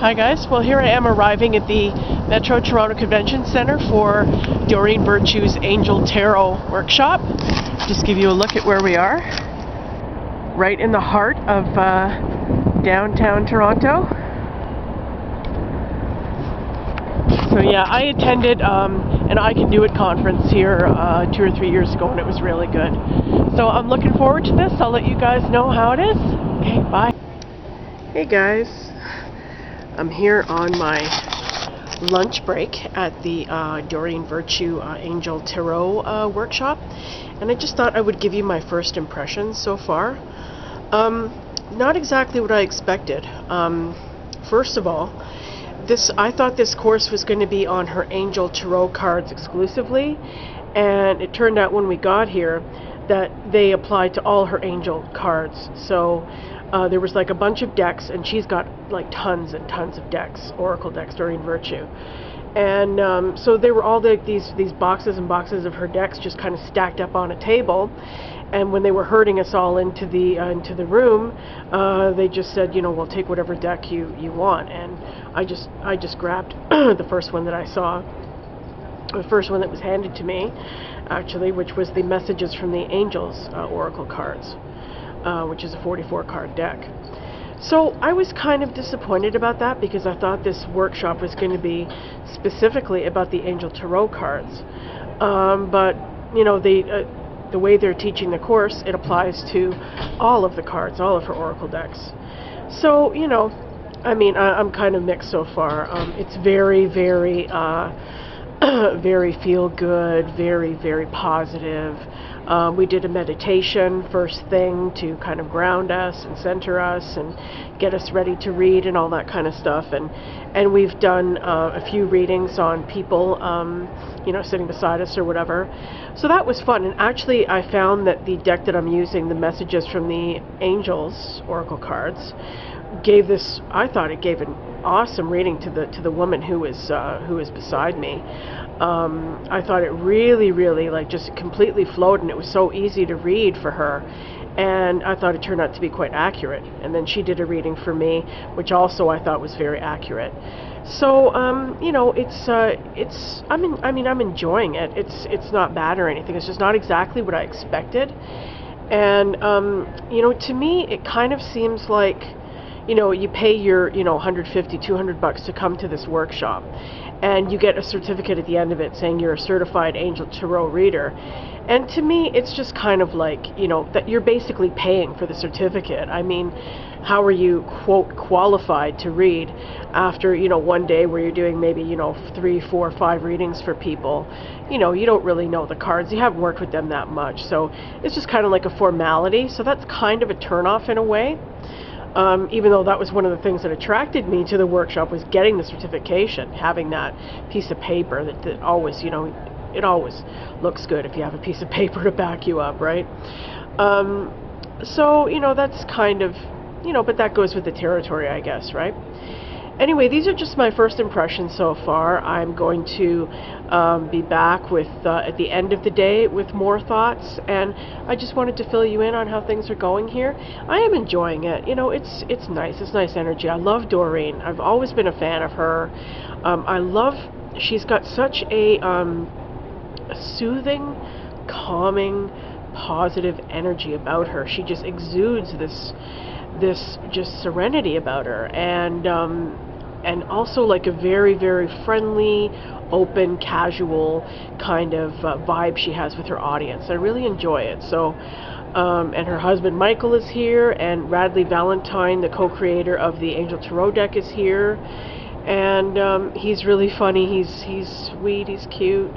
Hi guys, well here I am arriving at the Metro Toronto Convention Center for Doreen Virtue's Angel Tarot workshop. Just give you a look at where we are. Right in the heart of downtown Toronto. So yeah, I attended an I Can Do It conference here 2 or 3 years ago and it was really good. So I'm looking forward to this. I'll let you guys know how it is. Okay, bye. Hey guys. I'm here on my lunch break at the Doreen Virtue Angel Tarot workshop, and I just thought I would give you my first impressions so far. Not exactly what I expected. First of all, I thought this course was going to be on her Angel Tarot cards exclusively, and it turned out when we got here that they applied to all her angel cards. So there was like a bunch of decks, and she's got like tons and tons of decks, oracle decks, Doreen Virtue. And so they were all these boxes and boxes of her decks just kind of stacked up on a table. And when they were herding us all into the room, they just said, you know, we'll take whatever deck you want. And I just grabbed the first one that I saw, the first one that was handed to me, actually, which was the Messages from the Angels oracle cards, which is a 44 card deck. So I was kind of disappointed about that because I thought this workshop was going to be specifically about the Angel Tarot cards. But you know, the way they're teaching the course, it applies to all of the cards, all of her oracle decks. So, you know, I mean, I'm kind of mixed so far. It's very, very, very feel good, very, very positive. We did a meditation first thing to kind of ground us and center us and get us ready to read and all that kind of stuff. And we've done a few readings on people, you know, sitting beside us or whatever. So that was fun. And actually, I found that the deck that I'm using, the Messages from the Angels oracle cards, gave this. I thought it gave an awesome reading to the woman who was beside me. I thought it really like just completely flowed, and it was so easy to read for her, and I thought it turned out to be quite accurate. And then she did a reading for me, which also I thought was very accurate. So you know, I'm enjoying it. It's not bad or anything. It's just not exactly what I expected. And you know, to me it kind of seems like, you know, you pay your, you know, $150, $200 to come to this workshop, and you get a certificate at the end of it saying you're a certified Angel Tarot reader. And to me, it's just kind of like, you know, that you're basically paying for the certificate. I mean, how are you, quote, qualified to read after, you know, one day where you're doing maybe, you know, 3, 4, 5 readings for people? You know, you don't really know the cards. You haven't worked with them that much. So it's just kind of like a formality. So that's kind of a turnoff in a way. Even though that was one of the things that attracted me to the workshop, was getting the certification, having that piece of paper that always, you know, it always looks good if you have a piece of paper to back you up, right? So, you know, that's kind of, you know, but that goes with the territory, I guess, right? Anyway, these are just my first impressions so far. I'm going to be back with at the end of the day with more thoughts, and I just wanted to fill you in on how things are going here. I am enjoying it. You know, it's nice. It's nice energy. I love Doreen. I've always been a fan of her. I love. She's got such a soothing, calming, positive energy about her. She just exudes this just serenity about her, and also like a very, very friendly, open, casual kind of vibe she has with her audience. I really enjoy it. So and her husband Michael is here, and Radley Valentine, the co-creator of the Angel Tarot deck, is here, and he's really funny. He's sweet, he's cute.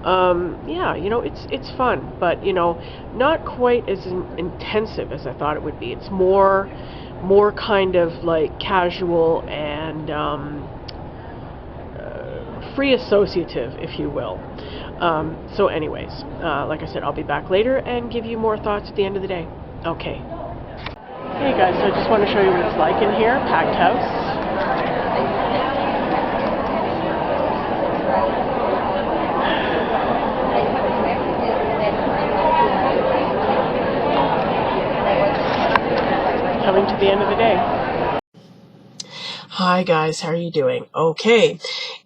Yeah, you know, it's fun, but you know, not quite as intensive as I thought it would be. It's more kind of like casual and free associative, if you will. So anyways, like I said, I'll be back later and give you more thoughts at the end of the day. Okay. Hey guys, so I just want to show you what it's like in here. Packed house. Coming to the end of the day. Hi guys, how are you doing? Okay,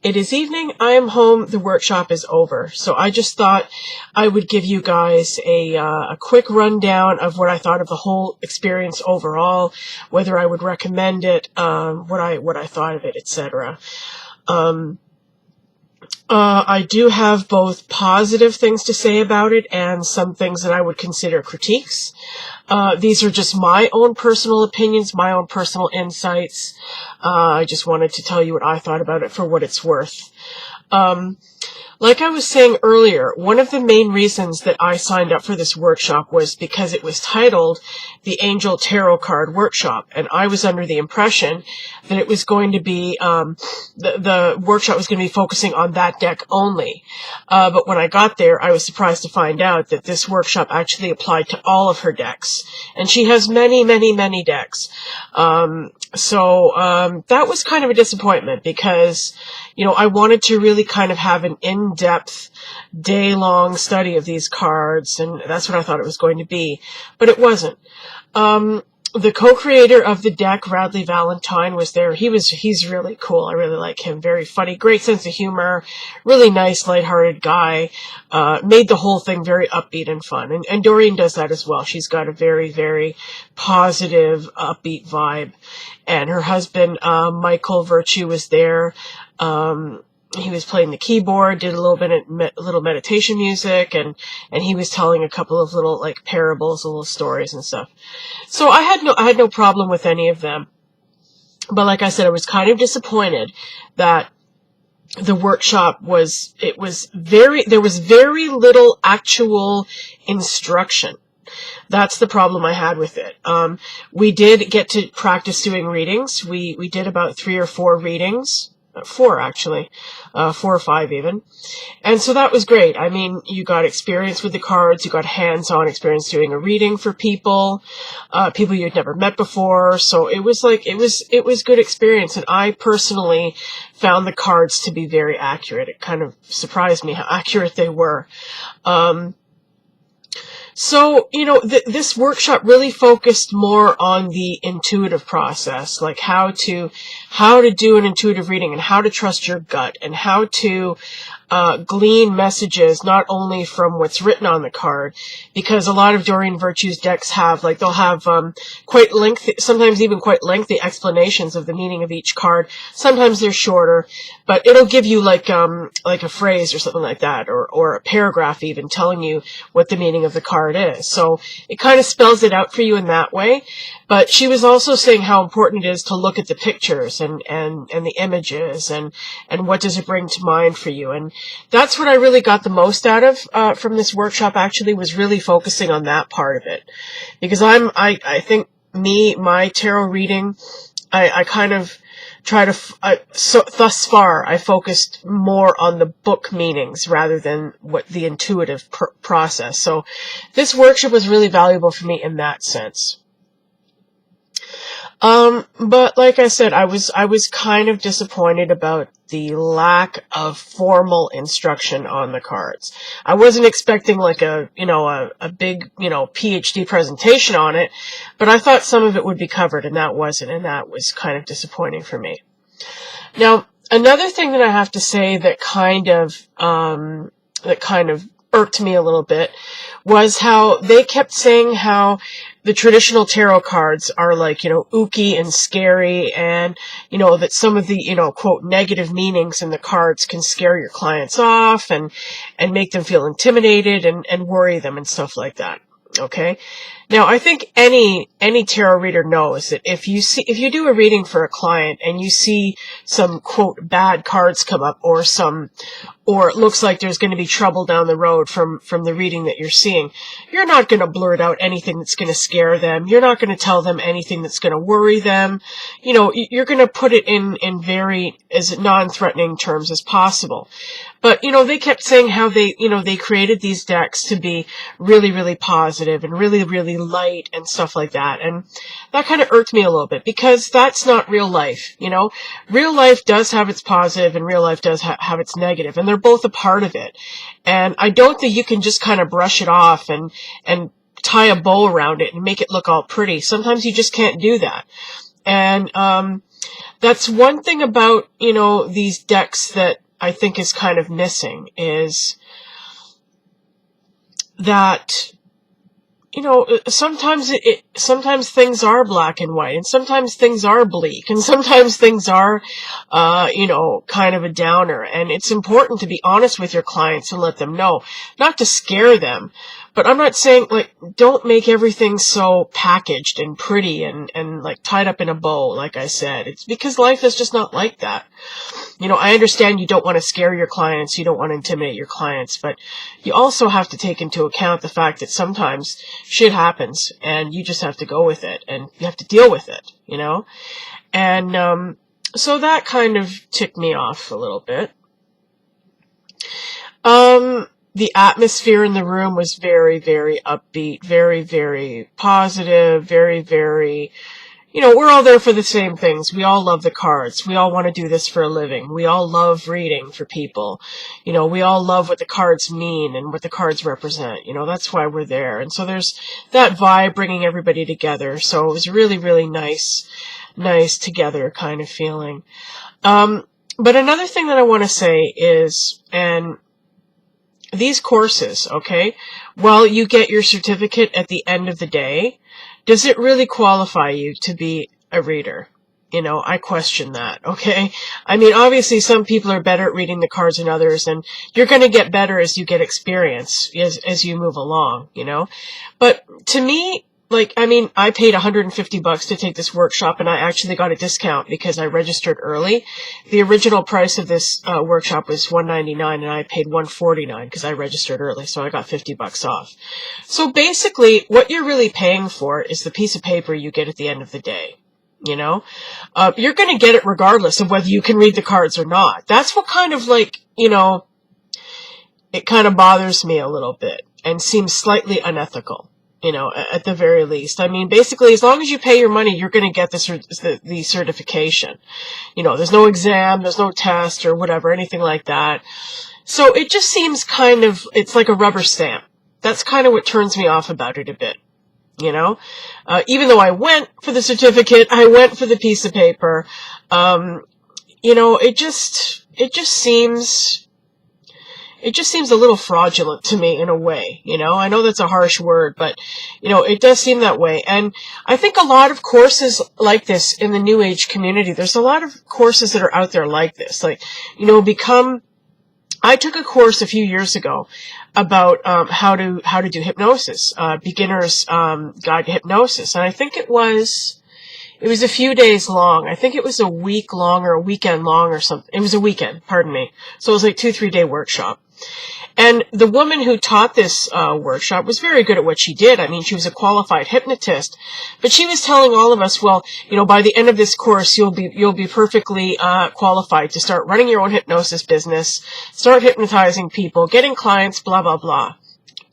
it is evening. I am home. The workshop is over. So I just thought I would give you guys a quick rundown of what I thought of the whole experience overall, whether I would recommend it, what I thought of it, etc. I do have both positive things to say about it and some things that I would consider critiques. These are just my own personal opinions, my own personal insights. I just wanted to tell you what I thought about it for what it's worth. Like I was saying earlier, one of the main reasons that I signed up for this workshop was because it was titled the Angel Tarot Card Workshop, and I was under the impression that it was going to be, the workshop was going to be focusing on that deck only. But when I got there, I was surprised to find out that this workshop actually applied to all of her decks, and she has many, many, many decks. So that was kind of a disappointment because, you know, I wanted to really kind of have an in-depth, day-long study of these cards, and that's what I thought it was going to be, but it wasn't. The co-creator of the deck, Radley Valentine, was there. He's really cool. I really like him. Very funny, great sense of humor, really nice, lighthearted guy. Made the whole thing very upbeat and fun. And Doreen does that as well. She's got a very, very positive, upbeat vibe. And her husband, Doreen Virtue, was there. He was playing the keyboard, did a little meditation music, and he was telling a couple of little like parables, little stories and stuff. So I had no problem with any of them. But like I said, I was kind of disappointed that the workshop there was very little actual instruction. That's the problem I had with it. We did get to practice doing readings. We did about 3 or 4 readings. 4 actually, 4 or 5 even. And so that was great. I mean, you got experience with the cards, you got hands-on experience doing a reading for people you'd never met before. So it was good experience. And I personally found the cards to be very accurate. It kind of surprised me how accurate they were. So, you know, this workshop really focused more on the intuitive process, like how to do an intuitive reading and how to trust your gut and how to glean messages not only from what's written on the card, because a lot of Doreen Virtue's decks they'll have quite lengthy, sometimes even quite lengthy explanations of the meaning of each card. Sometimes they're shorter, but it'll give you like a phrase or something like that, or a paragraph even telling you what the meaning of the card is. So it kind of spells it out for you in that way. But she was also saying how important it is to look at the pictures and the images and what does it bring to mind for you. And that's what I really got the most out of from this workshop, actually, was really focusing on that part of it. Because I think my tarot reading, I kind of try to, so thus far, I focused more on the book meanings rather than what the intuitive process. So this workshop was really valuable for me in that sense. But like I said, I was kind of disappointed about the lack of formal instruction on the cards. I wasn't expecting like a big, PhD presentation on it, but I thought some of it would be covered, and that wasn't, and that was kind of disappointing for me. Now, another thing that I have to say that kind of irked me a little bit was how they kept saying how the traditional tarot cards are like, ooky and scary, and, that some of the, quote, negative meanings in the cards can scare your clients off and make them feel intimidated and worry them and stuff like that. Okay. Now, I think any tarot reader knows that if you do a reading for a client and you see some, quote, bad cards come up, or it looks like there's going to be trouble down the road from the reading that you're seeing, you're not going to blurt out anything that's going to scare them. You're not going to tell them anything that's going to worry them. You're going to put it in very as non-threatening terms as possible. But, they kept saying how they created these decks to be really, really positive and really, really light and stuff like that. And that kind of irked me a little bit, because that's not real life. Real life does have its positive and real life does have its negative, and they're both a part of it. And I don't think you can just kind of brush it off and tie a bow around it and make it look all pretty. Sometimes you just can't do that. And that's one thing about, you know, these decks that I think is kind of missing, is that, you know, sometimes sometimes things are black and white, and sometimes things are bleak, and sometimes things are, you know, kind of a downer. And it's important to be honest with your clients and let them know, not to scare them. But I'm not saying, like, don't make everything so packaged and pretty and like tied up in a bow, like I said. It's because life is just not like that. You know, I understand you don't want to scare your clients, you don't want to intimidate your clients, but you also have to take into account the fact that sometimes shit happens and you just have to go with it and you have to deal with it, you know? And so that kind of ticked me off a little bit. The atmosphere in the room was very, very upbeat, very, very positive, very, very, you know, we're all there for the same things. We all love the cards. We all want to do this for a living. We all love reading for people. You know, we all love what the cards mean and what the cards represent. You know, that's why we're there. And so there's that vibe bringing everybody together. So it was really, really nice together kind of feeling. But another thing that I want to say is, and these courses, okay, while you get your certificate at the end of the day, does it really qualify you to be a reader? You know, I question that, okay? I mean, obviously some people are better at reading the cards than others, and you're going to get better as you get experience, as you move along, you know? But to me, like, I mean, I paid $150 to take this workshop, and I actually got a discount because I registered early. The original price of this workshop was $199, and I paid $149 because I registered early, so I got $50 off. So basically, what you're really paying for is the piece of paper you get at the end of the day. You know, you're going to get it regardless of whether you can read the cards or not. That's what kind of, like, you know, it kind of bothers me a little bit and seems slightly unethical. You know, at the very least. I mean, basically, as long as you pay your money, you're going to get the certification. You know, there's no exam, there's no test or whatever, anything like that. So it just seems kind of, it's like a rubber stamp. That's kind of what turns me off about it a bit. You know, even though I went for the certificate, I went for the piece of paper. You know, it just seems a little fraudulent to me in a way, you know. I know that's a harsh word, but, you know, it does seem that way. And I think a lot of courses like this in the New Age community, there's a lot of courses that are out there like this. Like, you know, I took a course a few years ago about how to do hypnosis, beginner's guide to hypnosis. And I think it was a few days long. I think it was a week long or a weekend long or something. It was a weekend, pardon me. So it was like 2-3 day workshop. And the woman who taught this workshop was very good at what she did. I mean, she was a qualified hypnotist, but she was telling all of us, well, you know, by the end of this course, you'll be perfectly qualified to start running your own hypnosis business, start hypnotizing people, getting clients, blah, blah, blah.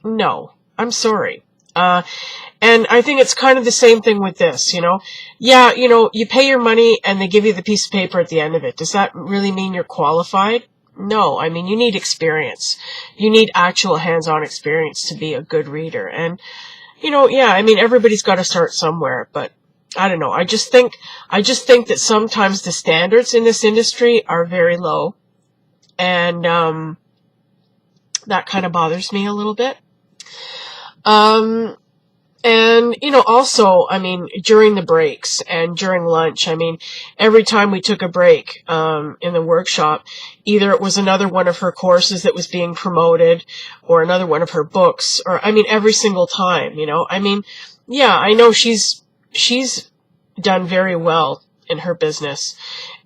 No, I'm sorry. And I think it's kind of the same thing with this, you know. Yeah, you know, you pay your money and they give you the piece of paper at the end of it. Does that really mean you're qualified? No, I mean, you need experience. You need actual hands-on experience to be a good reader. And, you know, yeah, I mean, everybody's got to start somewhere, but I don't know. I just think that sometimes the standards in this industry are very low. And, that kind of bothers me a little bit. And, you know, also, I mean, during the breaks and during lunch, I mean, every time we took a break in the workshop, either it was another one of her courses that was being promoted or another one of her books, or, I mean, every single time, you know. I mean, yeah, I know she's done very well in her business.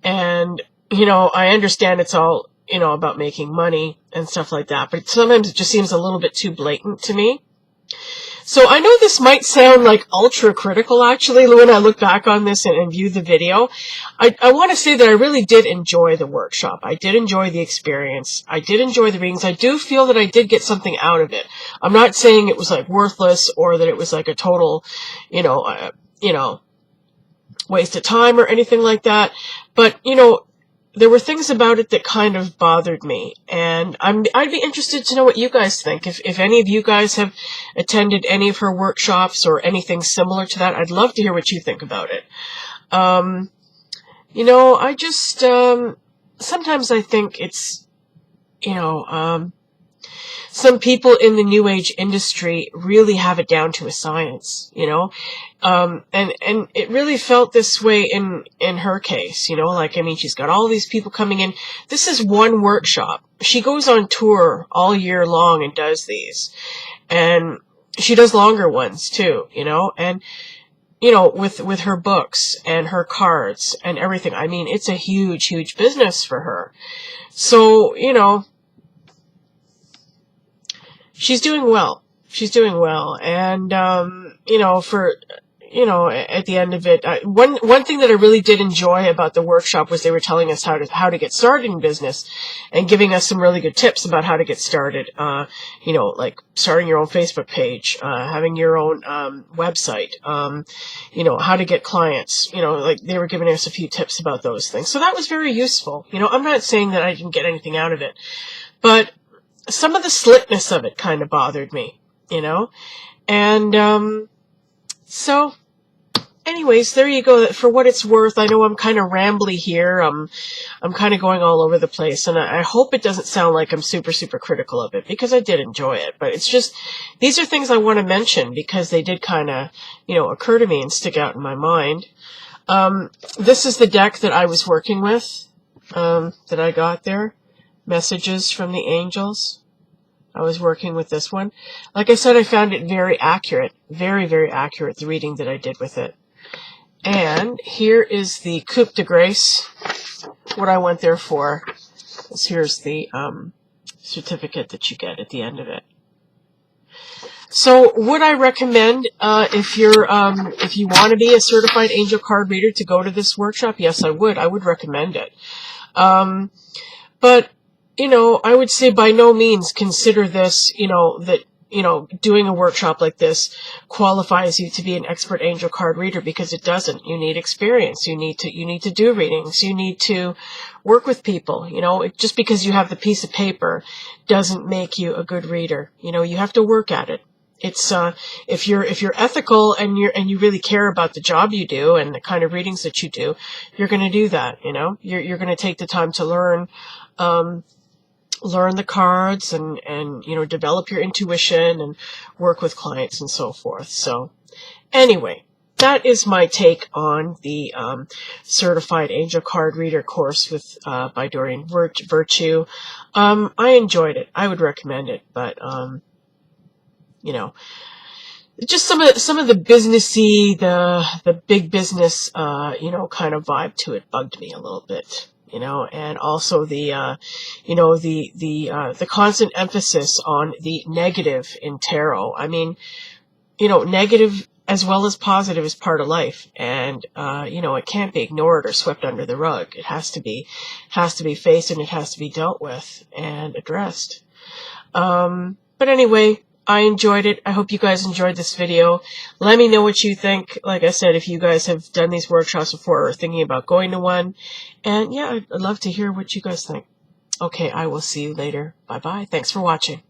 And, you know, I understand it's all, you know, about making money and stuff like that, but sometimes it just seems a little bit too blatant to me. So I know this might sound like ultra critical, actually, when I look back on this and view the video. I want to say that I really did enjoy the workshop. I did enjoy the experience. I did enjoy the readings. I do feel that I did get something out of it. I'm not saying it was like worthless or that it was like a total, you know, waste of time or anything like that. But, you know, there were things about it that kind of bothered me, and I'd be interested to know what you guys think. If any of you guys have attended any of her workshops or anything similar to that, I'd love to hear what you think about it. You know, I just, sometimes I think it's, you know, some people in the New Age industry really have it down to a science, you know, and it really felt this way in her case, you know, like, I mean, she's got all these people coming in. This is one workshop. She goes on tour all year long and does these, and she does longer ones too, you know, and, you know, with her books and her cards and everything. I mean, it's a huge, huge business for her. So, you know, she's doing well. She's doing well. And, you know, at the end of it, one thing that I really did enjoy about the workshop was they were telling us how to get started in business and giving us some really good tips about how to get started. You know, like starting your own Facebook page, having your own, website, you know, how to get clients, you know, like they were giving us a few tips about those things. So that was very useful. You know, I'm not saying that I didn't get anything out of it, but some of the slickness of it kind of bothered me, you know? And, so anyways, there you go. For what it's worth, I know I'm kind of rambly here. I'm kind of going all over the place, and I hope it doesn't sound like I'm super, super critical of it, because I did enjoy it. But it's just, these are things I want to mention because they did kind of, you know, occur to me and stick out in my mind. This is the deck that I was working with, that I got there. Messages from the Angels. I was working with this one. Like I said, I found it very accurate. Very, very accurate, the reading that I did with it. And here is the coup de grace. What I went there for is, here's the certificate that you get at the end of it. So would I recommend, if you want to be a certified angel card reader, to go to this workshop? Yes, I would. I would recommend it. But, you know, I would say by no means consider this, you know, that, you know, doing a workshop like this qualifies you to be an expert angel card reader, because it doesn't. You need experience. You need to do readings. You need to work with people. You know, just because you have the piece of paper doesn't make you a good reader. You know, you have to work at it. It's, if you're ethical and you really care about the job you do and the kind of readings that you do, you're going to do that, you know? You're going to take the time to learn the cards and, you know, develop your intuition and work with clients and so forth. So anyway, that is my take on the, Certified Angel Card Reader course with, by Doreen Virtue. I enjoyed it. I would recommend it, but, you know, just some of the businessy, the big business, you know, kind of vibe to it bugged me a little bit, you know, and also the, you know, the constant emphasis on the negative in tarot. I mean, you know, negative as well as positive is part of life, and, you know, it can't be ignored or swept under the rug. It has to be faced, and it has to be dealt with and addressed. But anyway, I enjoyed it. I hope you guys enjoyed this video. Let me know what you think. Like I said, if you guys have done these workshops before or are thinking about going to one. And yeah, I'd love to hear what you guys think. Okay, I will see you later. Bye-bye. Thanks for watching.